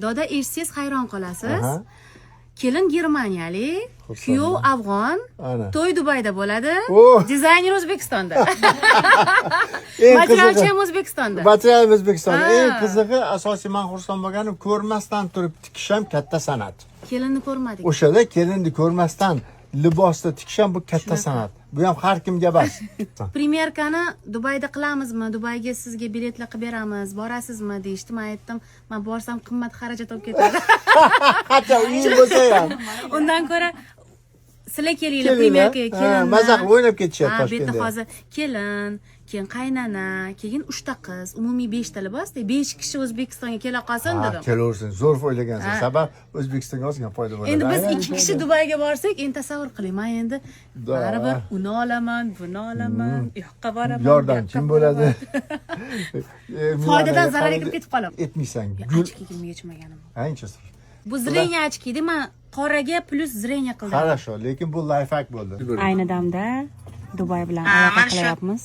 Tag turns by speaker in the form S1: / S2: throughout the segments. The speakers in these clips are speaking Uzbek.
S1: Doda eshitsangiz hayron qolasiz. Kelin germaniyalik, kuyov afg'on, to'y Dubayda bo'ladi, dizayner O'zbekistonda. Materialchi ham O'zbekistonda.
S2: Material O'zbekistonda. Eng qizig'i, asosiy men xursand bo'lganim, ko'rmasdan turib tikish ham katta san'at.
S1: Kelinni ko'rmadik.
S2: O'shada kelinni ko'rmasdan libosda tikish ham bu katta san'at. Bu ham har kimga bas.
S1: Premyerkani Dubayda qilamizmi? Dubayga sizga biletlar qilib beramiz, borasizmi deyishdi. Men aytdim, men borsam qimmat xarajat olib ketadi.
S2: Hatto uying bo'lsa ham.
S1: Undan ko'ra sizlar kelinglar premyerkaga, kelin.
S2: Maza qilib o'ynab ketishyapti Toshkentda.
S1: Bitta hozir kelin, keyin qaynana, keyin 3 ta qiz, umumiy 5 ta libosda 5 kishi O'zbekistonga kela qolsin dedim.
S2: Kelaversin, zo'r o'ylagansiz. Sabab O'zbekistonga ozgina foyda bo'ladi.
S1: Endi biz 2 kishi Dubayga borsak, endi tasavvur qiling. Men endi baribir uni olaman, buni olaman, u yoqqa boraman.
S2: Yordamchim bo'ladi.
S1: Foydadan zararga kirib ketib qolaman.
S2: Etmaysan.
S1: Ochkigim yechmaganim.
S2: Ancha.
S1: Bu zrenya ochki edi, men qoraga plus zrenya qildim.
S2: Хорошо, lekin bu life hack bo'ldi.
S1: Ayni damda Dubay bilan aloqa qilyapmiz.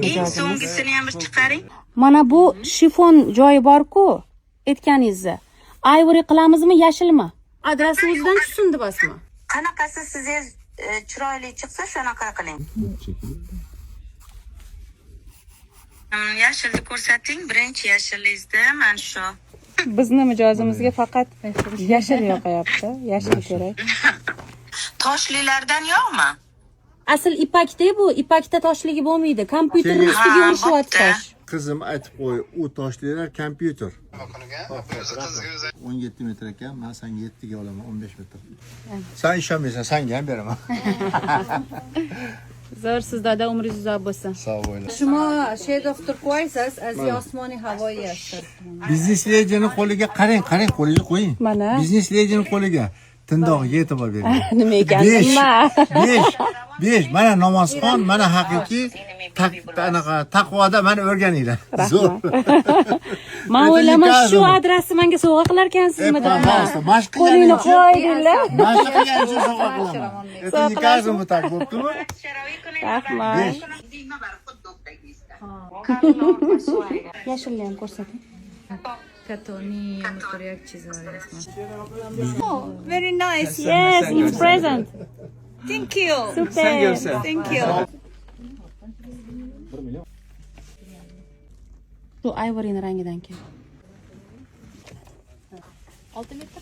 S3: Eng so'nggisini ham bir chiqaring.
S1: Mana bu shifon joyi bor-ku, aytganingizni. Ivory qilamizmi, yashilmi? Adresi o'zidan tushsin debasmi?
S3: Qanaqasi siz chiroyli chiqsa, shunaqa qiling. Yashilni ko'rsating, birinchi yashilingizda mana shu.
S1: Bizni mijozimizga faqat yashil yoqayapti. Yashil kerak.
S3: Toshlilardan yo'qmi?
S1: Asl ipakda bu, ipakda toshligi bo'lmaydi. Kompyuterning ustiga urishyapti tosh.
S2: Qizim aytib qo'y, u toshlilar kompyuter. 17 metr ekan, men senga 7 ga olaman, 15 metr. Sen ishonmaysan, senga ham beraman.
S1: Zo'r siz dada, umringiz uzoq bo'lsin.
S2: Sog' bo'ling.
S4: شما shade of turquoise از osmoni havoyi است.
S2: Biznes lejining qo'liga qarang, qo'liga qo'ying.
S1: Mana.
S2: Biznes lejining qo'liga tindog'iga e'tibor bering.
S1: Nima ekan? Nima?
S2: 5. Mana namozxon, mana haqiqiy anaqa taqvoda meni o'rganinglar. Zo'r.
S1: Men o'ylaman shu adresni menga sovg'a qilar ekansizmi deb. Qo'lingni qo'yinglar.
S2: Mashq qilgancha sovg'a qilaman. Это не каждому так bo'ptimi?
S1: Rahmat. Yashilni ham ko'rsating.
S4: کتانی موتور یک چیز
S1: Oh, very nice. Yes, it's present.
S4: Thank you.
S1: Super.
S4: Thank you.
S1: Shu ivoryni rangidan kel. 6 metr.